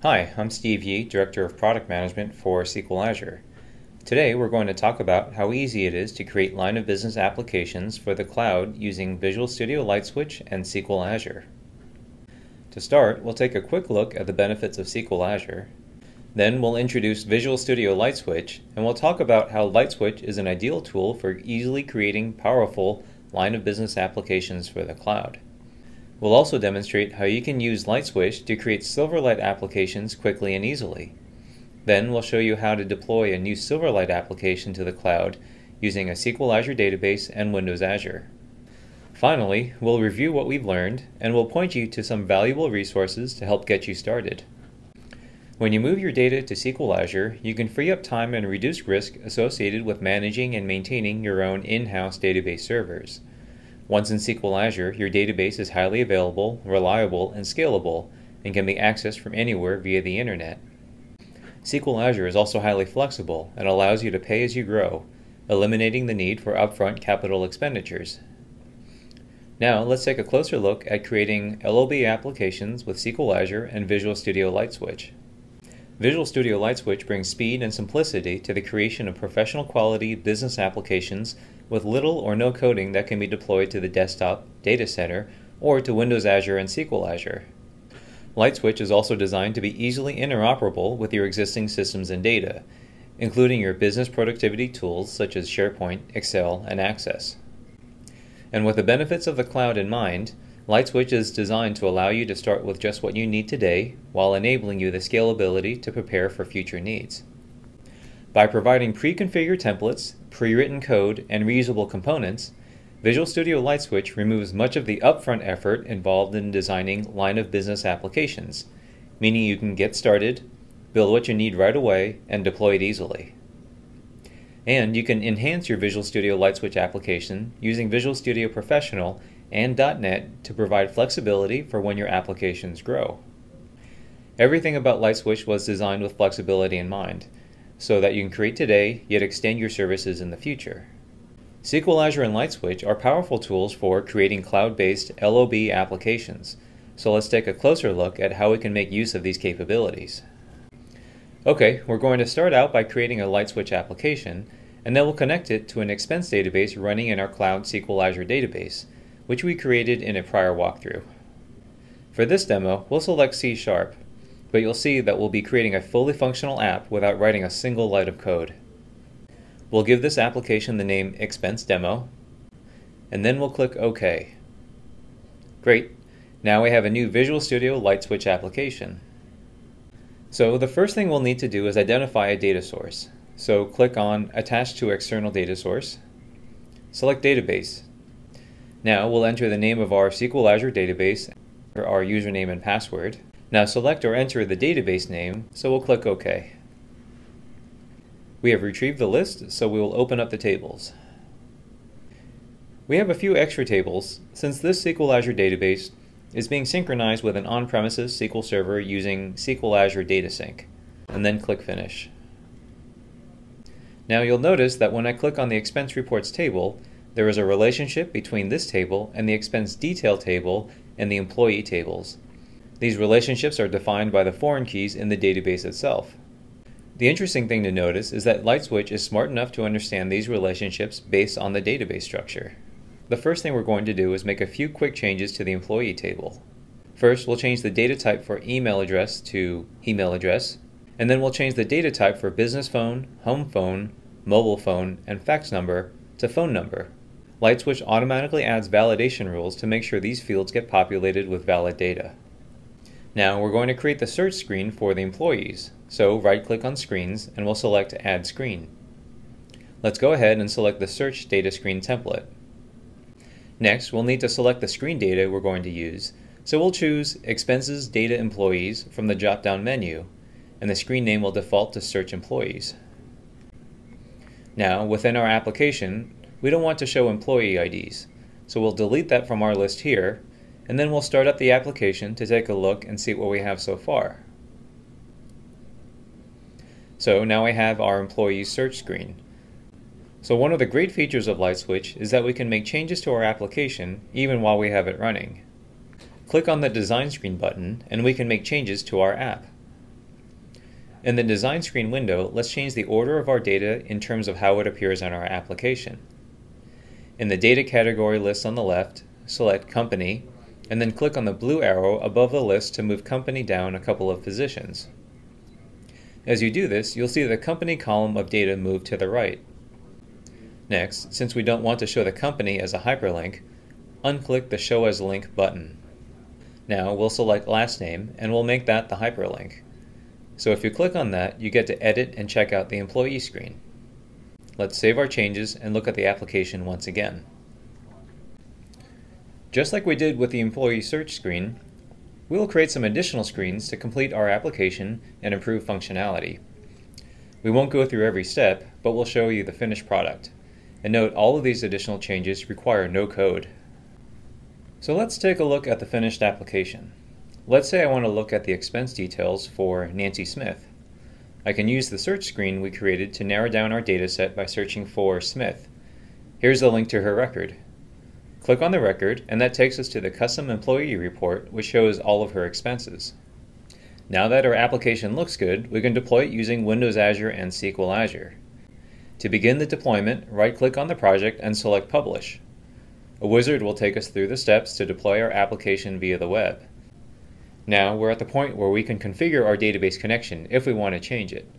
Hi, I'm Steve Yee, Director of Product Management for SQL Azure. Today we're going to talk about how easy it is to create line of business applications for the cloud using Visual Studio LightSwitch and SQL Azure. To start, we'll take a quick look at the benefits of SQL Azure. Then we'll introduce Visual Studio LightSwitch, and we'll talk about how LightSwitch is an ideal tool for easily creating powerful line of business applications for the cloud. We'll also demonstrate how you can use LightSwitch to create Silverlight applications quickly and easily. Then we'll show you how to deploy a new Silverlight application to the cloud using a SQL Azure database and Windows Azure. Finally, we'll review what we've learned and we'll point you to some valuable resources to help get you started. When you move your data to SQL Azure, you can free up time and reduce risk associated with managing and maintaining your own in-house database servers. Once in SQL Azure, your database is highly available, reliable, and scalable, and can be accessed from anywhere via the internet. SQL Azure is also highly flexible and allows you to pay as you grow, eliminating the need for upfront capital expenditures. Now, let's take a closer look at creating LOB applications with SQL Azure and Visual Studio LightSwitch. Visual Studio LightSwitch brings speed and simplicity to the creation of professional quality business applications with little or no coding that can be deployed to the desktop, data center, or to Windows Azure and SQL Azure. LightSwitch is also designed to be easily interoperable with your existing systems and data, including your business productivity tools such as SharePoint, Excel, and Access. And with the benefits of the cloud in mind, LightSwitch is designed to allow you to start with just what you need today while enabling you the scalability to prepare for future needs. By providing pre-configured templates, pre-written code, and reusable components, Visual Studio LightSwitch removes much of the upfront effort involved in designing line of business applications, meaning you can get started, build what you need right away, and deploy it easily. And you can enhance your Visual Studio LightSwitch application using Visual Studio Professional and .NET to provide flexibility for when your applications grow. Everything about LightSwitch was designed with flexibility in mind, so that you can create today yet extend your services in the future. SQL Azure and LightSwitch are powerful tools for creating cloud-based LOB applications, so let's take a closer look at how we can make use of these capabilities. Okay, we're going to start out by creating a LightSwitch application, and then we'll connect it to an expense database running in our cloud SQL Azure database, which we created in a prior walkthrough. For this demo, we'll select C#, but you'll see that we'll be creating a fully functional app without writing a single line of code. We'll give this application the name Expense Demo, and then we'll click OK. Great, now we have a new Visual Studio LightSwitch application. So the first thing we'll need to do is identify a data source. So click on Attach to External Data Source, select Database. Now we'll enter the name of our SQL Azure database, our username and password. Now select or enter the database name, so we'll click OK. We have retrieved the list, so we will open up the tables. We have a few extra tables, since this SQL Azure database is being synchronized with an on-premises SQL server using SQL Azure Data Sync, and then click Finish. Now you'll notice that when I click on the Expense Reports table, there is a relationship between this table and the expense detail table and the employee tables. These relationships are defined by the foreign keys in the database itself. The interesting thing to notice is that LightSwitch is smart enough to understand these relationships based on the database structure. The first thing we're going to do is make a few quick changes to the employee table. First, we'll change the data type for email address to email address, and then we'll change the data type for business phone, home phone, mobile phone, and fax number to phone number. LightSwitch automatically adds validation rules to make sure these fields get populated with valid data. Now we're going to create the search screen for the employees, so right-click on Screens and we'll select Add Screen. Let's go ahead and select the Search Data Screen template. Next, we'll need to select the screen data we're going to use, so we'll choose Expenses Data Employees from the drop-down menu, and the screen name will default to Search Employees. Now, within our application, we don't want to show employee IDs, so we'll delete that from our list here, and then we'll start up the application to take a look and see what we have so far. So now we have our employees search screen. So one of the great features of LightSwitch is that we can make changes to our application even while we have it running. Click on the Design Screen button and we can make changes to our app. In the design screen window, let's change the order of our data in terms of how it appears on our application. In the data category list on the left, select Company, and then click on the blue arrow above the list to move Company down a couple of positions. As you do this, you'll see the Company column of data move to the right. Next, since we don't want to show the company as a hyperlink, unclick the Show as Link button. Now we'll select last name and we'll make that the hyperlink. So if you click on that, you get to edit and check out the employee screen. Let's save our changes and look at the application once again. Just like we did with the employee search screen, we will create some additional screens to complete our application and improve functionality. We won't go through every step, but we'll show you the finished product. And note, all of these additional changes require no code. So let's take a look at the finished application. Let's say I want to look at the expense details for Nancy Smith. I can use the search screen we created to narrow down our dataset by searching for Smith. Here's a link to her record. Click on the record, and that takes us to the custom employee report, which shows all of her expenses. Now that our application looks good, we can deploy it using Windows Azure and SQL Azure. To begin the deployment, right-click on the project and select Publish. A wizard will take us through the steps to deploy our application via the web. Now we're at the point where we can configure our database connection if we want to change it.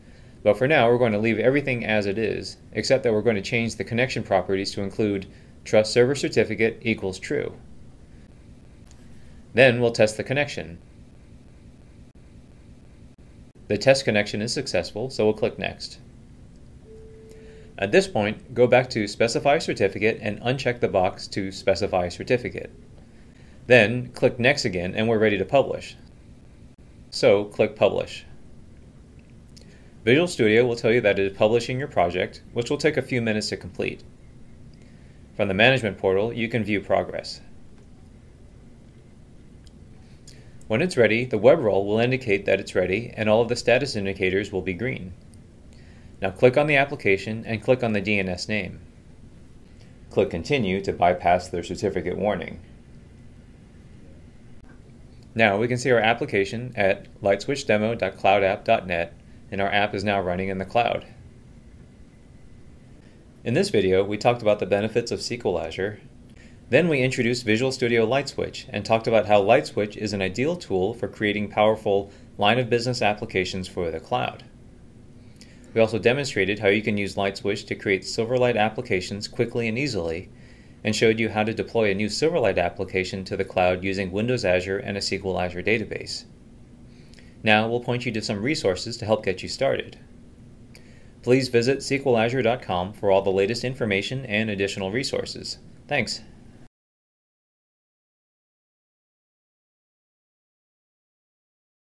But for now, we're going to leave everything as it is, except that we're going to change the connection properties to include Trust Server Certificate equals true. Then we'll test the connection. The test connection is successful, so we'll click Next. At this point, go back to Specify Certificate and uncheck the box to Specify Certificate. Then click Next again and we're ready to publish. So click Publish. Visual Studio will tell you that it is publishing your project, which will take a few minutes to complete. From the Management portal, you can view progress. When it's ready, the web roll will indicate that it's ready and all of the status indicators will be green. Now click on the application and click on the DNS name. Click Continue to bypass the certificate warning. Now we can see our application at lightswitchdemo.cloudapp.net, and our app is now running in the cloud. In this video, we talked about the benefits of SQL Azure. Then we introduced Visual Studio LightSwitch and talked about how LightSwitch is an ideal tool for creating powerful line-of-business applications for the cloud. We also demonstrated how you can use LightSwitch to create Silverlight applications quickly and easily, and showed you how to deploy a new Silverlight application to the cloud using Windows Azure and a SQL Azure database. Now we'll point you to some resources to help get you started. Please visit SQLazure.com for all the latest information and additional resources. Thanks.